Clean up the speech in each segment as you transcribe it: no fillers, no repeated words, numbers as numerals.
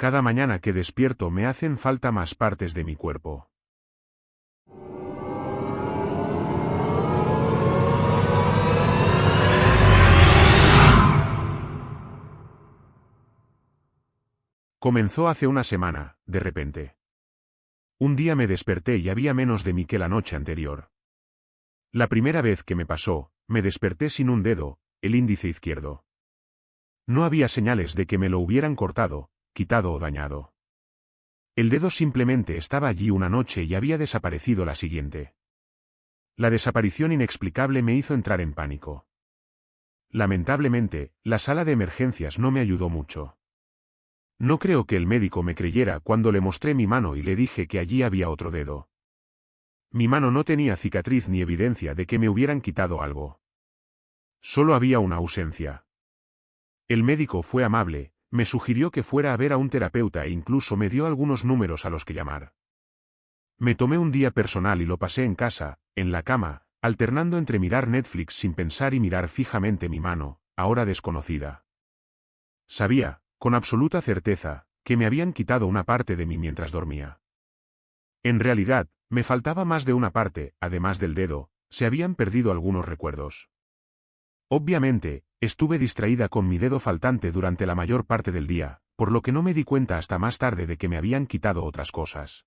Cada mañana que despierto me hacen falta más partes de mi cuerpo. Comenzó hace una semana, de repente. Un día me desperté y había menos de mí que la noche anterior. La primera vez que me pasó, me desperté sin un dedo, el índice izquierdo. No había señales de que me lo hubieran cortado, quitado o dañado. El dedo simplemente estaba allí una noche y había desaparecido la siguiente. La desaparición inexplicable me hizo entrar en pánico. Lamentablemente, la sala de emergencias no me ayudó mucho. No creo que el médico me creyera cuando le mostré mi mano y le dije que allí había otro dedo. Mi mano no tenía cicatriz ni evidencia de que me hubieran quitado algo. Solo había una ausencia. El médico fue amable, me sugirió que fuera a ver a un terapeuta e incluso me dio algunos números a los que llamar. Me tomé un día personal y lo pasé en casa, en la cama, alternando entre mirar Netflix sin pensar y mirar fijamente mi mano, ahora desconocida. Sabía, con absoluta certeza, que me habían quitado una parte de mí mientras dormía. En realidad, me faltaba más de una parte, además del dedo, se habían perdido algunos recuerdos. Obviamente, estuve distraída con mi dedo faltante durante la mayor parte del día, por lo que no me di cuenta hasta más tarde de que me habían quitado otras cosas.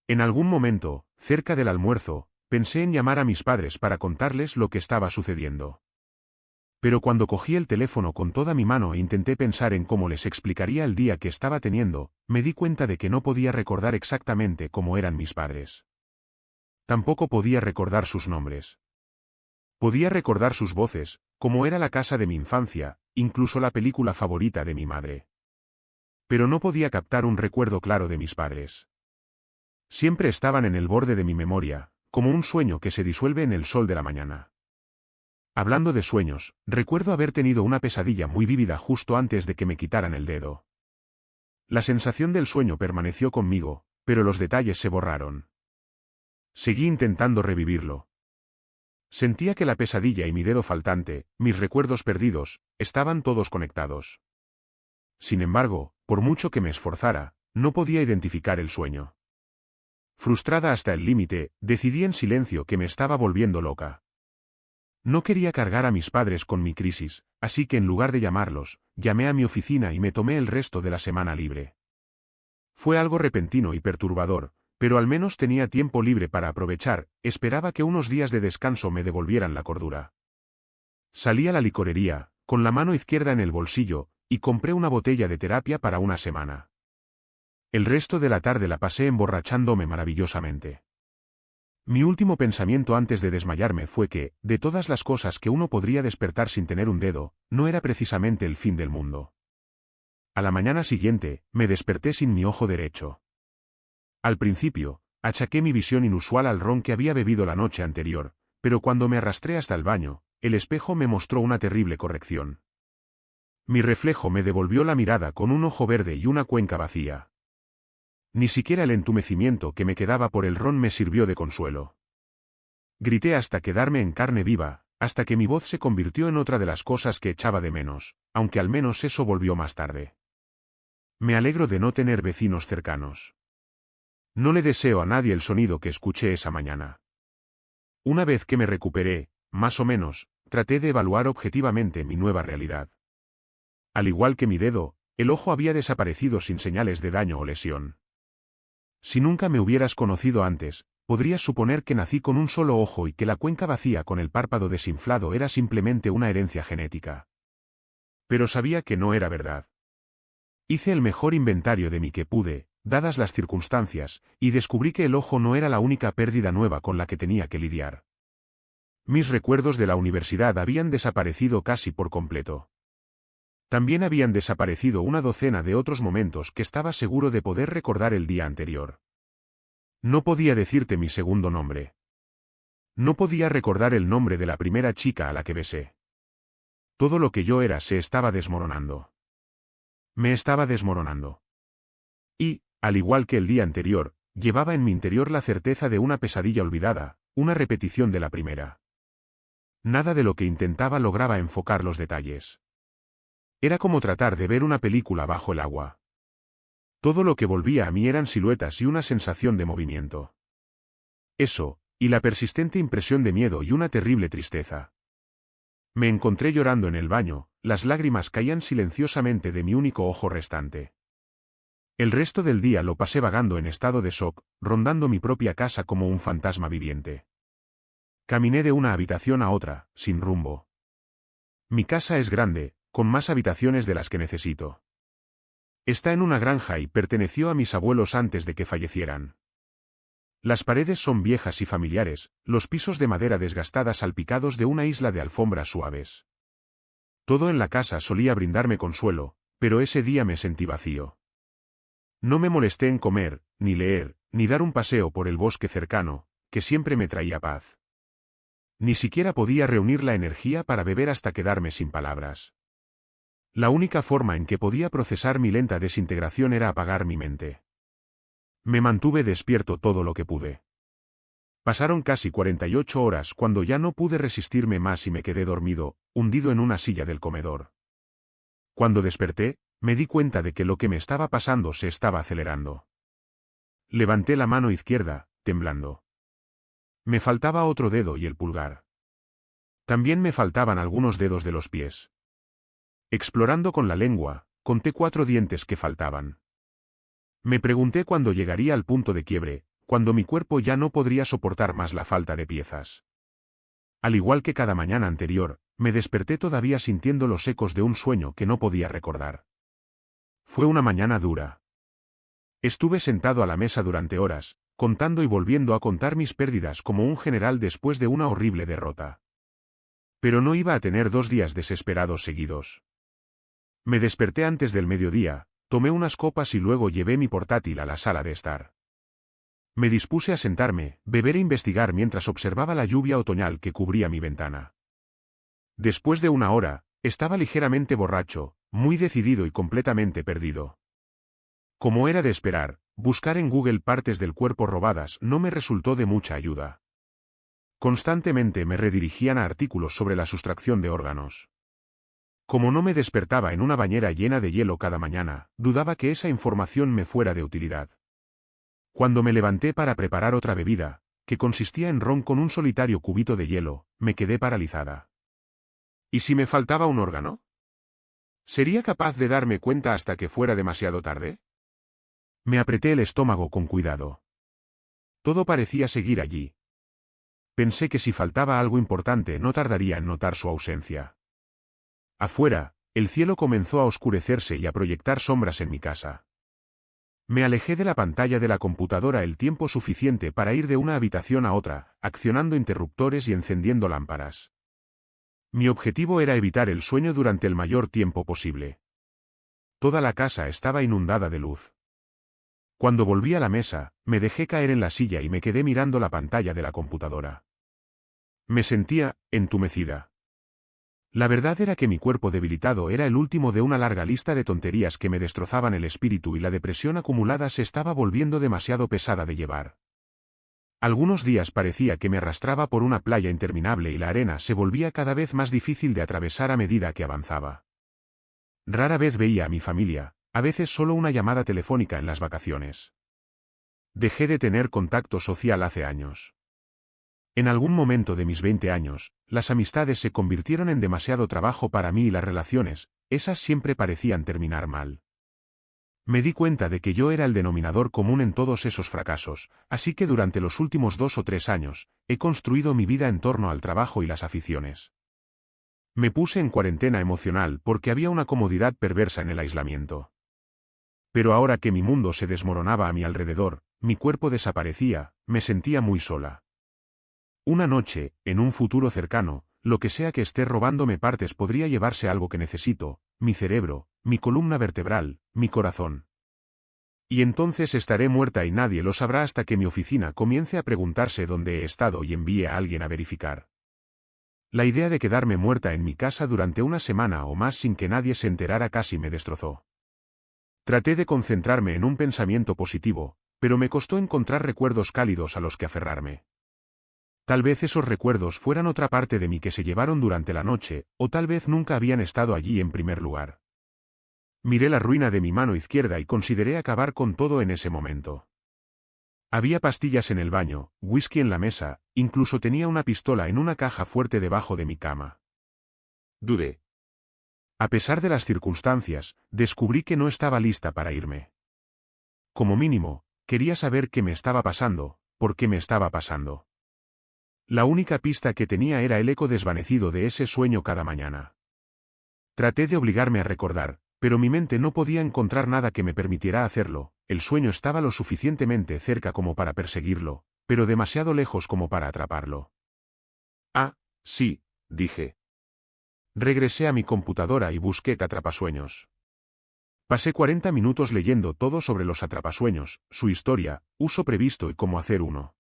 En algún momento, cerca del almuerzo, pensé en llamar a mis padres para contarles lo que estaba sucediendo. Pero cuando cogí el teléfono con toda mi mano e intenté pensar en cómo les explicaría el día que estaba teniendo, me di cuenta de que no podía recordar exactamente cómo eran mis padres. Tampoco podía recordar sus nombres. Podía recordar sus voces, cómo era la casa de mi infancia, incluso la película favorita de mi madre. Pero no podía captar un recuerdo claro de mis padres. Siempre estaban en el borde de mi memoria, como un sueño que se disuelve en el sol de la mañana. Hablando de sueños, recuerdo haber tenido una pesadilla muy vívida justo antes de que me quitaran el dedo. La sensación del sueño permaneció conmigo, pero los detalles se borraron. Seguí intentando revivirlo. Sentía que la pesadilla y mi dedo faltante, mis recuerdos perdidos, estaban todos conectados. Sin embargo, por mucho que me esforzara, no podía identificar el sueño. Frustrada hasta el límite, decidí en silencio que me estaba volviendo loca. No quería cargar a mis padres con mi crisis, así que en lugar de llamarlos, llamé a mi oficina y me tomé el resto de la semana libre. Fue algo repentino y perturbador, pero al menos tenía tiempo libre para aprovechar, esperaba que unos días de descanso me devolvieran la cordura. Salí a la licorería, con la mano izquierda en el bolsillo, y compré una botella de terapia para una semana. El resto de la tarde la pasé emborrachándome maravillosamente. Mi último pensamiento antes de desmayarme fue que, de todas las cosas que uno podría despertar sin tener un dedo, no era precisamente el fin del mundo. A la mañana siguiente, me desperté sin mi ojo derecho. Al principio, achaqué mi visión inusual al ron que había bebido la noche anterior, pero cuando me arrastré hasta el baño, el espejo me mostró una terrible corrección. Mi reflejo me devolvió la mirada con un ojo verde y una cuenca vacía. Ni siquiera el entumecimiento que me quedaba por el ron me sirvió de consuelo. Grité hasta quedarme en carne viva, hasta que mi voz se convirtió en otra de las cosas que echaba de menos, aunque al menos eso volvió más tarde. Me alegro de no tener vecinos cercanos. No le deseo a nadie el sonido que escuché esa mañana. Una vez que me recuperé, más o menos, traté de evaluar objetivamente mi nueva realidad. Al igual que mi dedo, el ojo había desaparecido sin señales de daño o lesión. Si nunca me hubieras conocido antes, podrías suponer que nací con un solo ojo y que la cuenca vacía con el párpado desinflado era simplemente una herencia genética. Pero sabía que no era verdad. Hice el mejor inventario de mí que pude, dadas las circunstancias, y descubrí que el ojo no era la única pérdida nueva con la que tenía que lidiar. Mis recuerdos de la universidad habían desaparecido casi por completo. También habían desaparecido una docena de otros momentos que estaba seguro de poder recordar el día anterior. No podía decirte mi segundo nombre. No podía recordar el nombre de la primera chica a la que besé. Todo lo que yo era se estaba desmoronando. Me estaba desmoronando. Y, al igual que el día anterior, llevaba en mi interior la certeza de una pesadilla olvidada, una repetición de la primera. Nada de lo que intentaba lograba enfocar los detalles. Era como tratar de ver una película bajo el agua. Todo lo que volvía a mí eran siluetas y una sensación de movimiento. Eso, y la persistente impresión de miedo y una terrible tristeza. Me encontré llorando en el baño, las lágrimas caían silenciosamente de mi único ojo restante. El resto del día lo pasé vagando en estado de shock, rondando mi propia casa como un fantasma viviente. Caminé de una habitación a otra, sin rumbo. Mi casa es grande, con más habitaciones de las que necesito. Está en una granja y perteneció a mis abuelos antes de que fallecieran. Las paredes son viejas y familiares, los pisos de madera desgastada salpicados de una isla de alfombras suaves. Todo en la casa solía brindarme consuelo, pero ese día me sentí vacío. No me molesté en comer, ni leer, ni dar un paseo por el bosque cercano, que siempre me traía paz. Ni siquiera podía reunir la energía para beber hasta quedarme sin palabras. La única forma en que podía procesar mi lenta desintegración era apagar mi mente. Me mantuve despierto todo lo que pude. Pasaron casi 48 horas cuando ya no pude resistirme más y me quedé dormido, hundido en una silla del comedor. Cuando desperté, me di cuenta de que lo que me estaba pasando se estaba acelerando. Levanté la mano izquierda, temblando. Me faltaba otro dedo y el pulgar. También me faltaban algunos dedos de los pies. Explorando con la lengua, conté 4 dientes que faltaban. Me pregunté cuándo llegaría al punto de quiebre, cuando mi cuerpo ya no podría soportar más la falta de piezas. Al igual que cada mañana anterior, me desperté todavía sintiendo los ecos de un sueño que no podía recordar. Fue una mañana dura. Estuve sentado a la mesa durante horas, contando y volviendo a contar mis pérdidas como un general después de una horrible derrota. Pero no iba a tener 2 días desesperados seguidos. Me desperté antes del mediodía, tomé unas copas y luego llevé mi portátil a la sala de estar. Me dispuse a sentarme, beber e investigar mientras observaba la lluvia otoñal que cubría mi ventana. Después de una hora, estaba ligeramente borracho, muy decidido y completamente perdido. Como era de esperar, buscar en Google partes del cuerpo robadas no me resultó de mucha ayuda. Constantemente me redirigían a artículos sobre la sustracción de órganos. Como no me despertaba en una bañera llena de hielo cada mañana, dudaba que esa información me fuera de utilidad. Cuando me levanté para preparar otra bebida, que consistía en ron con un solitario cubito de hielo, me quedé paralizada. ¿Y si me faltaba un órgano? ¿Sería capaz de darme cuenta hasta que fuera demasiado tarde? Me apreté el estómago con cuidado. Todo parecía seguir allí. Pensé que si faltaba algo importante no tardaría en notar su ausencia. Afuera, el cielo comenzó a oscurecerse y a proyectar sombras en mi casa. Me alejé de la pantalla de la computadora el tiempo suficiente para ir de una habitación a otra, accionando interruptores y encendiendo lámparas. Mi objetivo era evitar el sueño durante el mayor tiempo posible. Toda la casa estaba inundada de luz. Cuando volví a la mesa, me dejé caer en la silla y me quedé mirando la pantalla de la computadora. Me sentía entumecida. La verdad era que mi cuerpo debilitado era el último de una larga lista de tonterías que me destrozaban el espíritu y la depresión acumulada se estaba volviendo demasiado pesada de llevar. Algunos días parecía que me arrastraba por una playa interminable y la arena se volvía cada vez más difícil de atravesar a medida que avanzaba. Rara vez veía a mi familia, a veces solo una llamada telefónica en las vacaciones. Dejé de tener contacto social hace años. En algún momento de mis 20 años, las amistades se convirtieron en demasiado trabajo para mí y las relaciones, esas siempre parecían terminar mal. Me di cuenta de que yo era el denominador común en todos esos fracasos, así que durante los últimos 2 o 3 años, he construido mi vida en torno al trabajo y las aficiones. Me puse en cuarentena emocional porque había una comodidad perversa en el aislamiento. Pero ahora que mi mundo se desmoronaba a mi alrededor, mi cuerpo desaparecía, me sentía muy sola. Una noche, en un futuro cercano, lo que sea que esté robándome partes podría llevarse algo que necesito, mi cerebro, mi columna vertebral, mi corazón. Y entonces estaré muerta y nadie lo sabrá hasta que mi oficina comience a preguntarse dónde he estado y envíe a alguien a verificar. La idea de quedarme muerta en mi casa durante una semana o más sin que nadie se enterara casi me destrozó. Traté de concentrarme en un pensamiento positivo, pero me costó encontrar recuerdos cálidos a los que aferrarme. Tal vez esos recuerdos fueran otra parte de mí que se llevaron durante la noche, o tal vez nunca habían estado allí en primer lugar. Miré la ruina de mi mano izquierda y consideré acabar con todo en ese momento. Había pastillas en el baño, whisky en la mesa, incluso tenía una pistola en una caja fuerte debajo de mi cama. Dudé. A pesar de las circunstancias, descubrí que no estaba lista para irme. Como mínimo, quería saber qué me estaba pasando, por qué me estaba pasando. La única pista que tenía era el eco desvanecido de ese sueño cada mañana. Traté de obligarme a recordar, pero mi mente no podía encontrar nada que me permitiera hacerlo. El sueño estaba lo suficientemente cerca como para perseguirlo, pero demasiado lejos como para atraparlo. Ah, sí, dije. Regresé a mi computadora y busqué atrapasueños. Pasé 40 minutos leyendo todo sobre los atrapasueños, su historia, uso previsto y cómo hacer uno.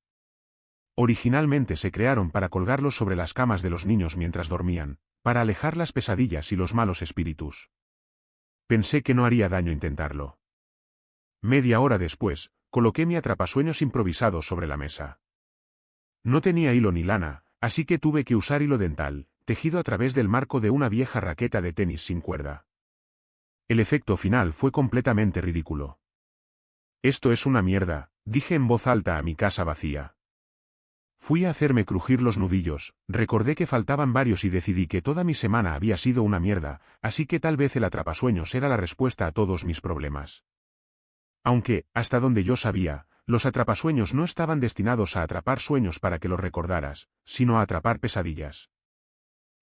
Originalmente se crearon para colgarlos sobre las camas de los niños mientras dormían, para alejar las pesadillas y los malos espíritus. Pensé que no haría daño intentarlo. Media hora después, coloqué mi atrapasueños improvisado sobre la mesa. No tenía hilo ni lana, así que tuve que usar hilo dental, tejido a través del marco de una vieja raqueta de tenis sin cuerda. El efecto final fue completamente ridículo. Esto es una mierda, dije en voz alta a mi casa vacía. Fui a hacerme crujir los nudillos, recordé que faltaban varios y decidí que toda mi semana había sido una mierda, así que tal vez el atrapasueños era la respuesta a todos mis problemas. Aunque, hasta donde yo sabía, los atrapasueños no estaban destinados a atrapar sueños para que los recordaras, sino a atrapar pesadillas.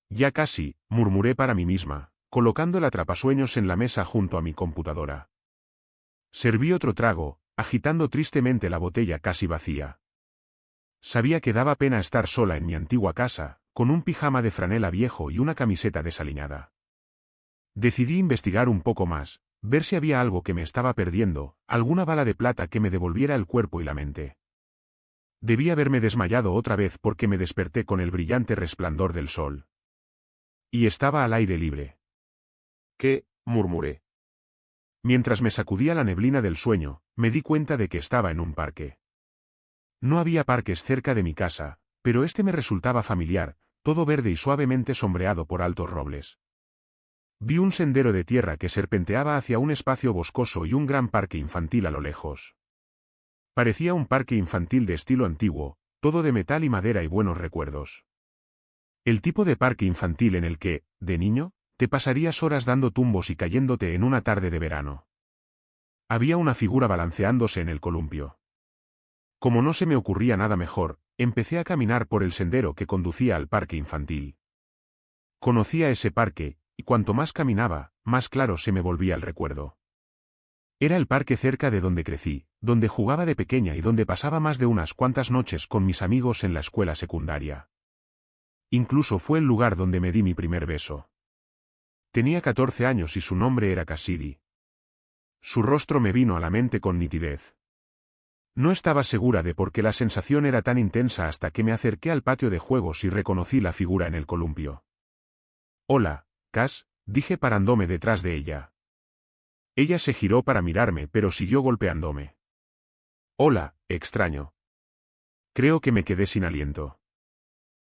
Ya casi, murmuré para mí misma, colocando el atrapasueños en la mesa junto a mi computadora. Serví otro trago, agitando tristemente la botella casi vacía. Sabía que daba pena estar sola en mi antigua casa, con un pijama de franela viejo y una camiseta desaliñada. Decidí investigar un poco más, ver si había algo que me estaba perdiendo, alguna bala de plata que me devolviera el cuerpo y la mente. Debí haberme desmayado otra vez porque me desperté con el brillante resplandor del sol. Y estaba al aire libre. ¿Qué? Murmuré. Mientras me sacudía la neblina del sueño, me di cuenta de que estaba en un parque. No había parques cerca de mi casa, pero este me resultaba familiar, todo verde y suavemente sombreado por altos robles. Vi un sendero de tierra que serpenteaba hacia un espacio boscoso y un gran parque infantil a lo lejos. Parecía un parque infantil de estilo antiguo, todo de metal y madera y buenos recuerdos. El tipo de parque infantil en el que, de niño, te pasarías horas dando tumbos y cayéndote en una tarde de verano. Había una figura balanceándose en el columpio. Como no se me ocurría nada mejor, empecé a caminar por el sendero que conducía al parque infantil. Conocía ese parque, y cuanto más caminaba, más claro se me volvía el recuerdo. Era el parque cerca de donde crecí, donde jugaba de pequeña y donde pasaba más de unas cuantas noches con mis amigos en la escuela secundaria. Incluso fue el lugar donde me di mi primer beso. Tenía 14 años y su nombre era Cassidy. Su rostro me vino a la mente con nitidez. No estaba segura de por qué la sensación era tan intensa hasta que me acerqué al patio de juegos y reconocí la figura en el columpio. «Hola, Cass», dije parándome detrás de ella. Ella se giró para mirarme pero siguió golpeándome. «Hola, extraño». Creo que me quedé sin aliento.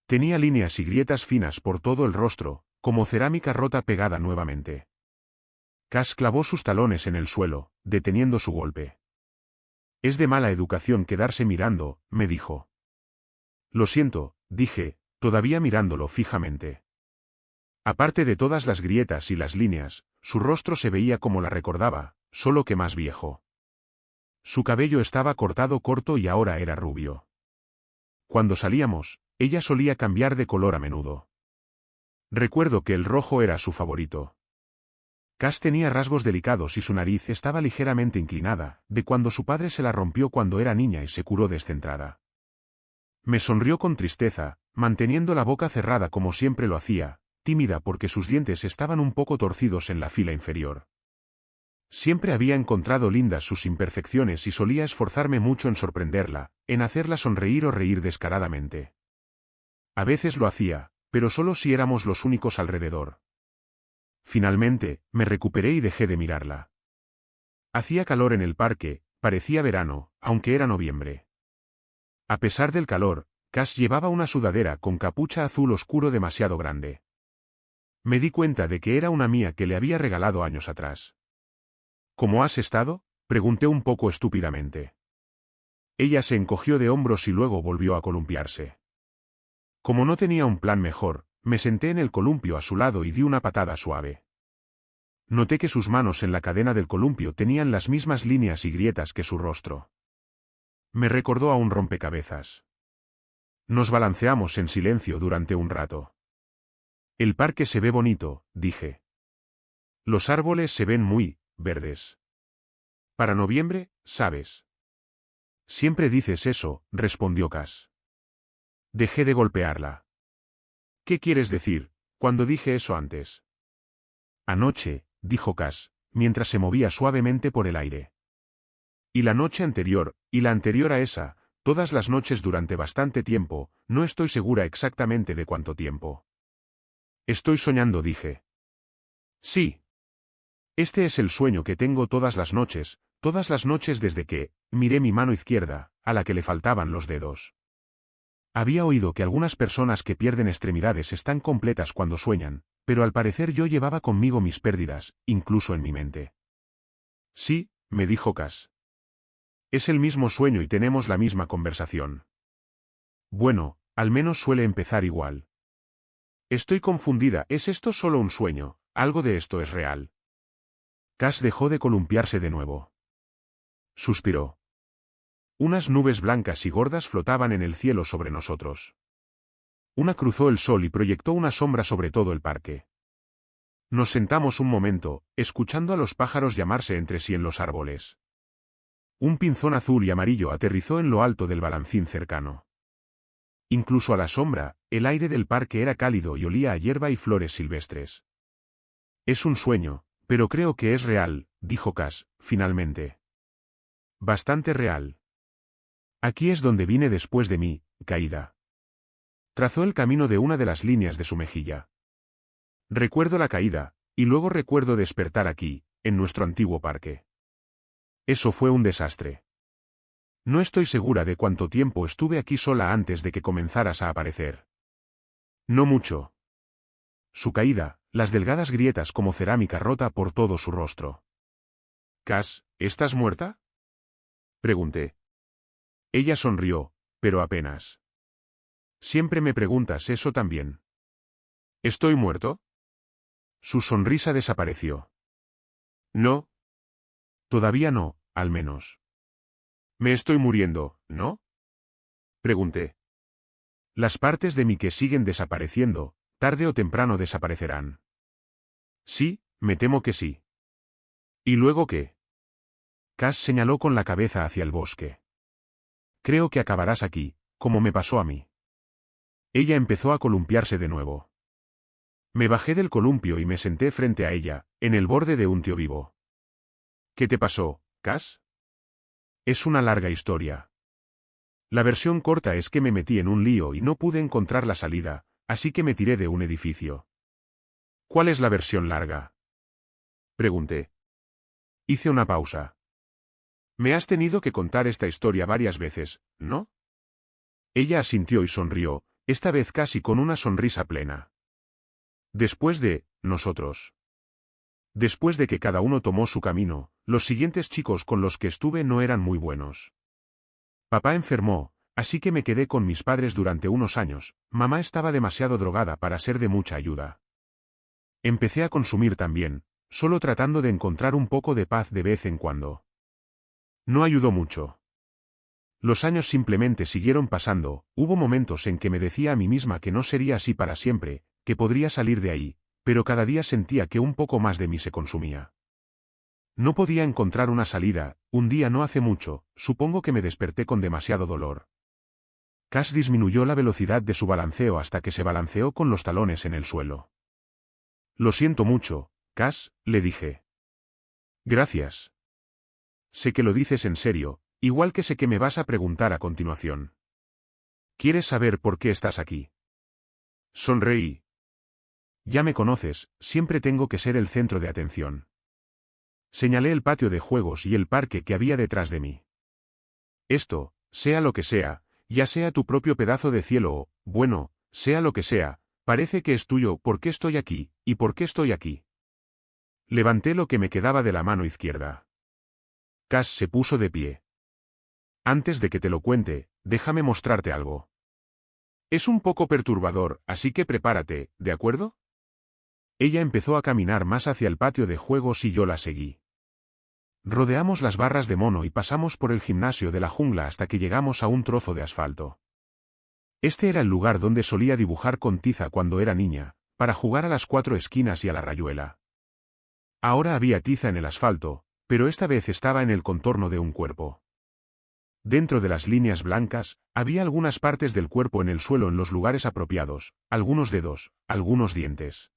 Tenía líneas y grietas finas por todo el rostro, como cerámica rota pegada nuevamente. Cass clavó sus talones en el suelo, deteniendo su golpe. «Es de mala educación quedarse mirando», me dijo. «Lo siento», dije, todavía mirándolo fijamente. Aparte de todas las grietas y las líneas, su rostro se veía como la recordaba, solo que más viejo. Su cabello estaba cortado corto y ahora era rubio. Cuando salíamos, ella solía cambiar de color a menudo. Recuerdo que el rojo era su favorito. Cass tenía rasgos delicados y su nariz estaba ligeramente inclinada, de cuando su padre se la rompió cuando era niña y se curó descentrada. Me sonrió con tristeza, manteniendo la boca cerrada como siempre lo hacía, tímida porque sus dientes estaban un poco torcidos en la fila inferior. Siempre había encontrado lindas sus imperfecciones y solía esforzarme mucho en sorprenderla, en hacerla sonreír o reír descaradamente. A veces lo hacía, pero solo si éramos los únicos alrededor. Finalmente, me recuperé y dejé de mirarla. Hacía calor en el parque, parecía verano, aunque era noviembre. A pesar del calor, Cass llevaba una sudadera con capucha azul oscuro demasiado grande. Me di cuenta de que era una mía que le había regalado años atrás. ¿Cómo has estado?, pregunté un poco estúpidamente. Ella se encogió de hombros y luego volvió a columpiarse. Como no tenía un plan mejor, me senté en el columpio a su lado y di una patada suave. Noté que sus manos en la cadena del columpio tenían las mismas líneas y grietas que su rostro. Me recordó a un rompecabezas. Nos balanceamos en silencio durante un rato. El parque se ve bonito, dije. Los árboles se ven muy verdes. Para noviembre, ¿sabes? Siempre dices eso, respondió Cass. Dejé de golpearla. ¿Qué quieres decir, cuando dije eso antes? Anoche, dijo Cass, mientras se movía suavemente por el aire. Y la noche anterior, y la anterior a esa, todas las noches durante bastante tiempo, no estoy segura exactamente de cuánto tiempo. Estoy soñando, dije. Sí. Este es el sueño que tengo todas las noches desde que, miré mi mano izquierda, a la que le faltaban los dedos. Había oído que algunas personas que pierden extremidades están completas cuando sueñan, pero al parecer yo llevaba conmigo mis pérdidas, incluso en mi mente. Sí, me dijo Cass. Es el mismo sueño y tenemos la misma conversación. Bueno, al menos suele empezar igual. Estoy confundida, ¿es esto solo un sueño? ¿Algo de esto es real? Cass dejó de columpiarse de nuevo. Suspiró. Unas nubes blancas y gordas flotaban en el cielo sobre nosotros. Una cruzó el sol y proyectó una sombra sobre todo el parque. Nos sentamos un momento, escuchando a los pájaros llamarse entre sí en los árboles. Un pinzón azul y amarillo aterrizó en lo alto del balancín cercano. Incluso a la sombra, el aire del parque era cálido y olía a hierba y flores silvestres. Es un sueño, pero creo que es real, dijo Cass, finalmente. Bastante real. Aquí es donde vine después de mi caída. Trazó el camino de una de las líneas de su mejilla. Recuerdo la caída, y luego recuerdo despertar aquí, en nuestro antiguo parque. Eso fue un desastre. No estoy segura de cuánto tiempo estuve aquí sola antes de que comenzaras a aparecer. No mucho. Su caída, las delgadas grietas como cerámica rota por todo su rostro. Cass, ¿estás muerta?, pregunté. Ella sonrió, pero apenas. Siempre me preguntas eso también. ¿Estoy muerto? Su sonrisa desapareció. No. Todavía no, al menos. Me estoy muriendo, ¿no?, pregunté. Las partes de mí que siguen desapareciendo, tarde o temprano desaparecerán. Sí, me temo que sí. ¿Y luego qué? Cass señaló con la cabeza hacia el bosque. Creo que acabarás aquí, como me pasó a mí. Ella empezó a columpiarse de nuevo. Me bajé del columpio y me senté frente a ella, en el borde de un tío vivo. ¿Qué te pasó, Cass? Es una larga historia. La versión corta es que me metí en un lío y no pude encontrar la salida, así que me tiré de un edificio. ¿Cuál es la versión larga?, pregunté. Hice una pausa. Me has tenido que contar esta historia varias veces, ¿no? Ella asintió y sonrió, esta vez casi con una sonrisa plena. Después de nosotros. Después de que cada uno tomó su camino, los siguientes chicos con los que estuve no eran muy buenos. Papá enfermó, así que me quedé con mis padres durante unos años. Mamá estaba demasiado drogada para ser de mucha ayuda. Empecé a consumir también, solo tratando de encontrar un poco de paz de vez en cuando. No ayudó mucho. Los años simplemente siguieron pasando, hubo momentos en que me decía a mí misma que no sería así para siempre, que podría salir de ahí, pero cada día sentía que un poco más de mí se consumía. No podía encontrar una salida, un día no hace mucho, supongo que me desperté con demasiado dolor. Cass disminuyó la velocidad de su balanceo hasta que se balanceó con los talones en el suelo. Lo siento mucho, Cass, le dije. Gracias. Sé que lo dices en serio, igual que sé que me vas a preguntar a continuación. ¿Quieres saber por qué estás aquí? Sonreí. Ya me conoces, siempre tengo que ser el centro de atención. Señalé el patio de juegos y el parque que había detrás de mí. Esto, sea lo que sea, ya sea tu propio pedazo de cielo o, bueno, sea lo que sea, parece que es tuyo. ¿Por qué estoy aquí, y por qué estoy aquí? Levanté lo que me quedaba de la mano izquierda. Cass se puso de pie. Antes de que te lo cuente, déjame mostrarte algo. Es un poco perturbador, así que prepárate, ¿de acuerdo? Ella empezó a caminar más hacia el patio de juegos y yo la seguí. Rodeamos las barras de mono y pasamos por el gimnasio de la jungla hasta que llegamos a un trozo de asfalto. Este era el lugar donde solía dibujar con tiza cuando era niña, para jugar a las 4 esquinas y a la rayuela. Ahora había tiza en el asfalto, pero esta vez estaba en el contorno de un cuerpo. Dentro de las líneas blancas, había algunas partes del cuerpo en el suelo en los lugares apropiados, algunos dedos, algunos dientes.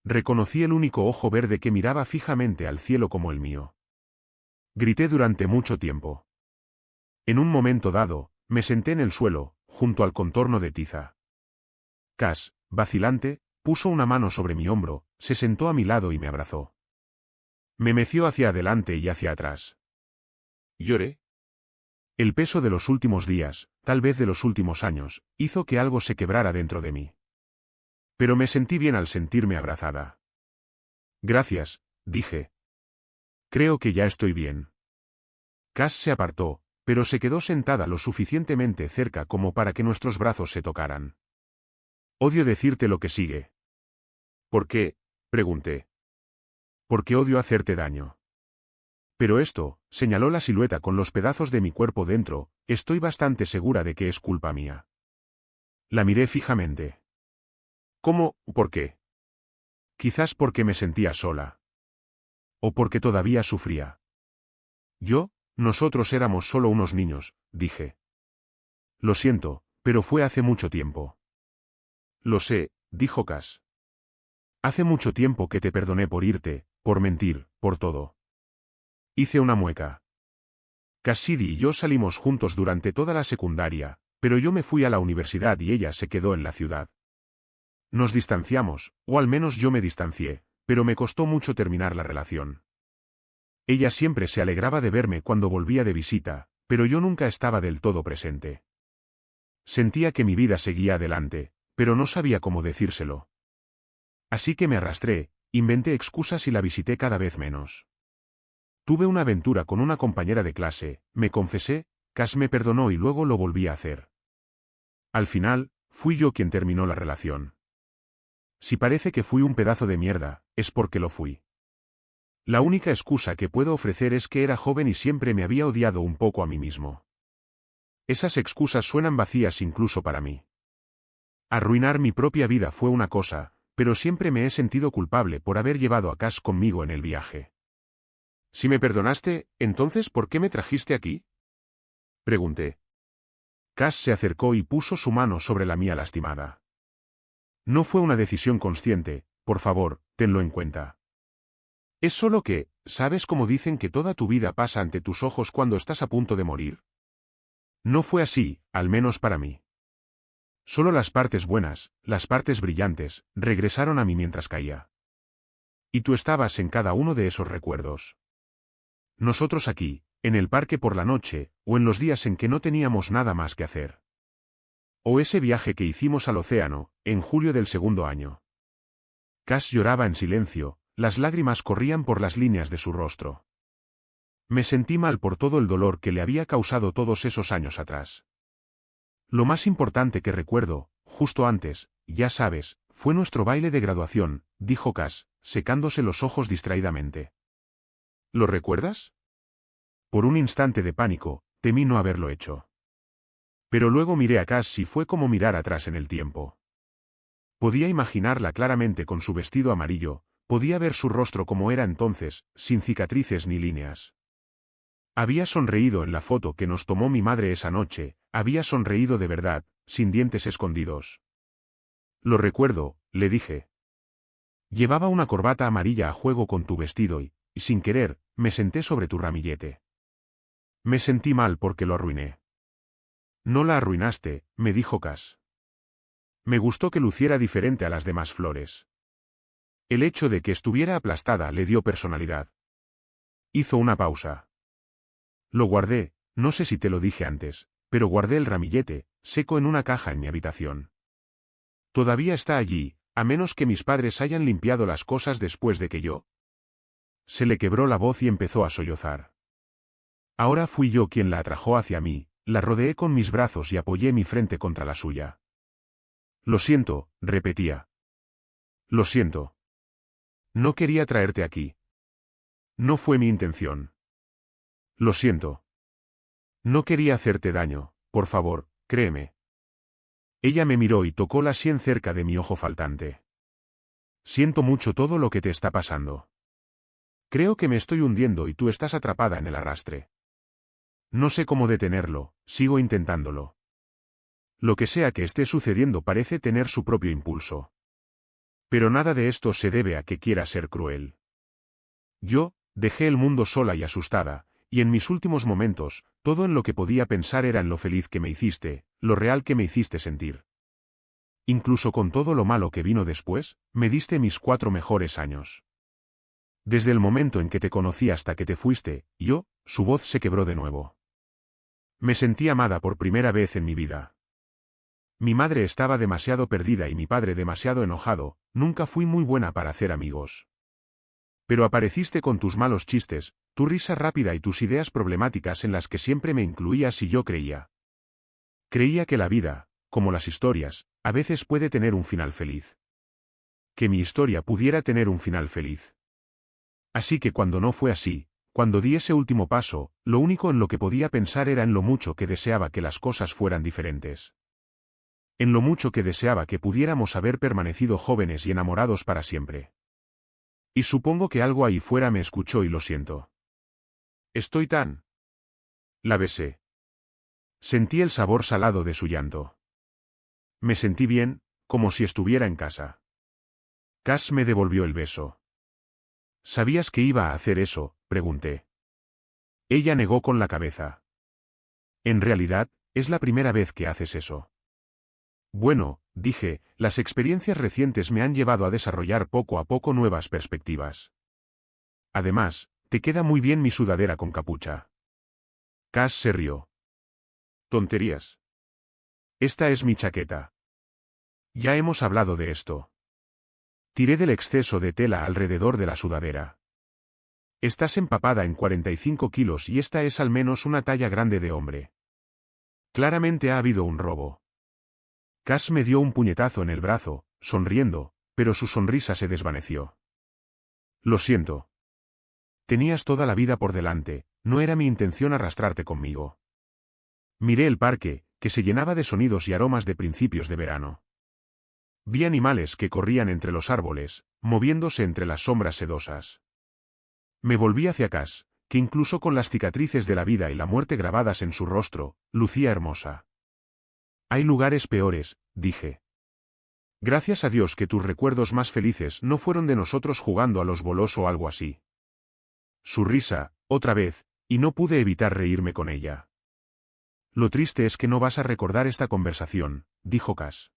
Reconocí el único ojo verde que miraba fijamente al cielo como el mío. Grité durante mucho tiempo. En un momento dado, me senté en el suelo, junto al contorno de tiza. Cass, vacilante, puso una mano sobre mi hombro, se sentó a mi lado y me abrazó. Me meció hacia adelante y hacia atrás. Lloré. El peso de los últimos días, tal vez de los últimos años, hizo que algo se quebrara dentro de mí. Pero me sentí bien al sentirme abrazada. Gracias, dije. Creo que ya estoy bien. Cass se apartó, pero se quedó sentada lo suficientemente cerca como para que nuestros brazos se tocaran. Odio decirte lo que sigue. ¿Por qué? Pregunté. Porque odio hacerte daño. Pero esto, señaló la silueta con los pedazos de mi cuerpo dentro, estoy bastante segura de que es culpa mía. La miré fijamente. ¿Cómo? ¿Por qué? Quizás porque me sentía sola. O porque todavía sufría. Nosotros éramos solo unos niños, dije. Lo siento, pero fue hace mucho tiempo. Lo sé, dijo Cass. Hace mucho tiempo que te perdoné por irte, por mentir, por todo. Hice una mueca. Cassidy y yo salimos juntos durante toda la secundaria, pero yo me fui a la universidad y ella se quedó en la ciudad. Nos distanciamos, o al menos yo me distancié, pero me costó mucho terminar la relación. Ella siempre se alegraba de verme cuando volvía de visita, pero yo nunca estaba del todo presente. Sentía que mi vida seguía adelante, pero no sabía cómo decírselo. Así que me arrastré, inventé excusas y la visité cada vez menos. Tuve una aventura con una compañera de clase, me confesé, Cass me perdonó y luego lo volví a hacer. Al final, fui yo quien terminó la relación. Si parece que fui un pedazo de mierda, es porque lo fui. La única excusa que puedo ofrecer es que era joven y siempre me había odiado un poco a mí mismo. Esas excusas suenan vacías incluso para mí. Arruinar mi propia vida fue una cosa, pero siempre me he sentido culpable por haber llevado a Cass conmigo en el viaje. Si me perdonaste, entonces ¿por qué me trajiste aquí? Pregunté. Cass se acercó y puso su mano sobre la mía lastimada. No fue una decisión consciente, por favor, tenlo en cuenta. Es solo que, ¿sabes cómo dicen que toda tu vida pasa ante tus ojos cuando estás a punto de morir? No fue así, al menos para mí. Solo las partes buenas, las partes brillantes, regresaron a mí mientras caía. Y tú estabas en cada uno de esos recuerdos. Nosotros aquí, en el parque por la noche, o en los días en que no teníamos nada más que hacer. O ese viaje que hicimos al océano, en julio del segundo año. Cass lloraba en silencio, las lágrimas corrían por las líneas de su rostro. Me sentí mal por todo el dolor que le había causado todos esos años atrás. Lo más importante que recuerdo, justo antes, ya sabes, fue nuestro baile de graduación, dijo Cass, secándose los ojos distraídamente. ¿Lo recuerdas? Por un instante de pánico, temí no haberlo hecho. Pero luego miré a Cass y fue como mirar atrás en el tiempo. Podía imaginarla claramente con su vestido amarillo, podía ver su rostro como era entonces, sin cicatrices ni líneas. Había sonreído en la foto que nos tomó mi madre esa noche, había sonreído de verdad, sin dientes escondidos. Lo recuerdo, le dije. Llevaba una corbata amarilla a juego con tu vestido y, sin querer, me senté sobre tu ramillete. Me sentí mal porque lo arruiné. No la arruinaste, me dijo Cass. Me gustó que luciera diferente a las demás flores. El hecho de que estuviera aplastada le dio personalidad. Hizo una pausa. Lo guardé, no sé si te lo dije antes, pero guardé el ramillete, seco en una caja en mi habitación. Todavía está allí, a menos que mis padres hayan limpiado las cosas después de que yo. Se le quebró la voz y empezó a sollozar. Ahora fui yo quien la atrajo hacia mí, la rodeé con mis brazos y apoyé mi frente contra la suya. Lo siento, repetía. Lo siento. No quería traerte aquí. No fue mi intención. Lo siento. No quería hacerte daño, por favor, créeme. Ella me miró y tocó la sien cerca de mi ojo faltante. Siento mucho todo lo que te está pasando. Creo que me estoy hundiendo y tú estás atrapada en el arrastre. No sé cómo detenerlo, sigo intentándolo. Lo que sea que esté sucediendo parece tener su propio impulso. Pero nada de esto se debe a que quiera ser cruel. Yo, dejé el mundo sola y asustada, y en mis últimos momentos, todo en lo que podía pensar era en lo feliz que me hiciste, lo real que me hiciste sentir. Incluso con todo lo malo que vino después, me diste mis 4 mejores años. Desde el momento en que te conocí hasta que te fuiste, su voz se quebró de nuevo. Me sentí amada por primera vez en mi vida. Mi madre estaba demasiado perdida y mi padre demasiado enojado, nunca fui muy buena para hacer amigos. Pero apareciste con tus malos chistes, tu risa rápida y tus ideas problemáticas en las que siempre me incluías y yo creía. Creía que la vida, como las historias, a veces puede tener un final feliz. Que mi historia pudiera tener un final feliz. Así que cuando no fue así, cuando di ese último paso, lo único en lo que podía pensar era en lo mucho que deseaba que las cosas fueran diferentes. En lo mucho que deseaba que pudiéramos haber permanecido jóvenes y enamorados para siempre. Y supongo que algo ahí fuera me escuchó y lo siento. Estoy tan... La besé. Sentí el sabor salado de su llanto. Me sentí bien, como si estuviera en casa. Cass me devolvió el beso. ¿Sabías que iba a hacer eso?, pregunté. Ella negó con la cabeza. En realidad, es la primera vez que haces eso. Bueno, dije, las experiencias recientes me han llevado a desarrollar poco a poco nuevas perspectivas. Además, te queda muy bien mi sudadera con capucha. Cass se rió. Tonterías. Esta es mi chaqueta. Ya hemos hablado de esto. Tiré del exceso de tela alrededor de la sudadera. Estás empapada en 45 kilos y esta es al menos una talla grande de hombre. Claramente ha habido un robo. Cass me dio un puñetazo en el brazo, sonriendo, pero su sonrisa se desvaneció. Lo siento. Tenías toda la vida por delante, no era mi intención arrastrarte conmigo. Miré el parque, que se llenaba de sonidos y aromas de principios de verano. Vi animales que corrían entre los árboles, moviéndose entre las sombras sedosas. Me volví hacia Cass, que incluso con las cicatrices de la vida y la muerte grabadas en su rostro, lucía hermosa. Hay lugares peores, dije. Gracias a Dios que tus recuerdos más felices no fueron de nosotros jugando a los bolos o algo así. Su risa, otra vez, y no pude evitar reírme con ella. Lo triste es que no vas a recordar esta conversación, dijo Cass.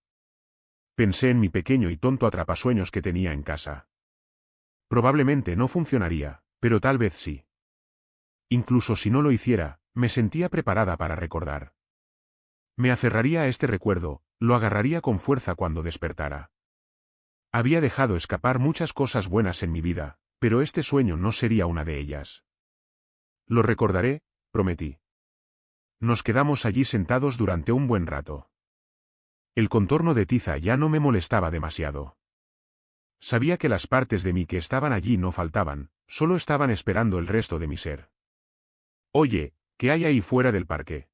Pensé en mi pequeño y tonto atrapasueños que tenía en casa. Probablemente no funcionaría, pero tal vez sí. Incluso si no lo hiciera, me sentía preparada para recordar. Me aferraría a este recuerdo, lo agarraría con fuerza cuando despertara. Había dejado escapar muchas cosas buenas en mi vida, pero este sueño no sería una de ellas. Lo recordaré, prometí. Nos quedamos allí sentados durante un buen rato. El contorno de tiza ya no me molestaba demasiado. Sabía que las partes de mí que estaban allí no faltaban, solo estaban esperando el resto de mi ser. Oye, ¿qué hay ahí fuera del parque?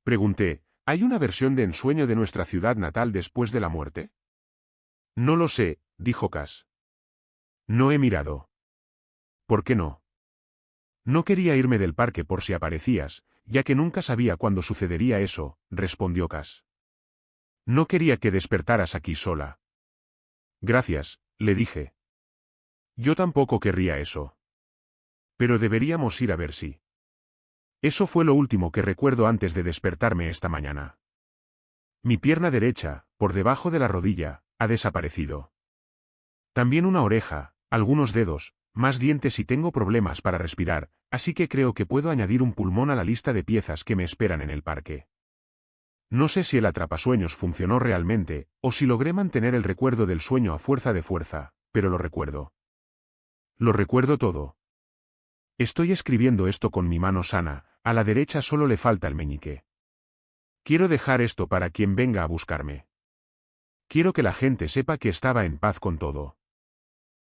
Pregunté, ¿hay una versión de ensueño de nuestra ciudad natal después de la muerte? No lo sé, dijo Cass. No he mirado. ¿Por qué no? No quería irme del parque por si aparecías, ya que nunca sabía cuándo sucedería eso, respondió Cass. No quería que despertaras aquí sola. Gracias, le dije. Yo tampoco querría eso. Pero deberíamos ir a ver si. Eso fue lo último que recuerdo antes de despertarme esta mañana. Mi pierna derecha, por debajo de la rodilla, ha desaparecido. También una oreja, algunos dedos, más dientes y tengo problemas para respirar, así que creo que puedo añadir un pulmón a la lista de piezas que me esperan en el parque. No sé si el atrapasueños funcionó realmente, o si logré mantener el recuerdo del sueño a fuerza de fuerza, pero lo recuerdo. Lo recuerdo todo. Estoy escribiendo esto con mi mano sana, a la derecha solo le falta el meñique. Quiero dejar esto para quien venga a buscarme. Quiero que la gente sepa que estaba en paz con todo.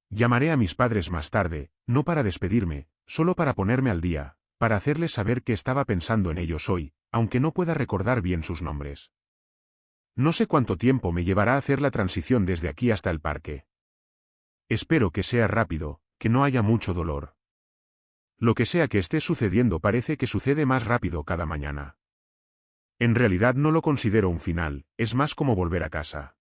Llamaré a mis padres más tarde, no para despedirme, solo para ponerme al día, para hacerles saber que estaba pensando en ellos hoy, aunque no pueda recordar bien sus nombres. No sé cuánto tiempo me llevará a hacer la transición desde aquí hasta el parque. Espero que sea rápido, que no haya mucho dolor. Lo que sea que esté sucediendo parece que sucede más rápido cada mañana. En realidad no lo considero un final, es más como volver a casa.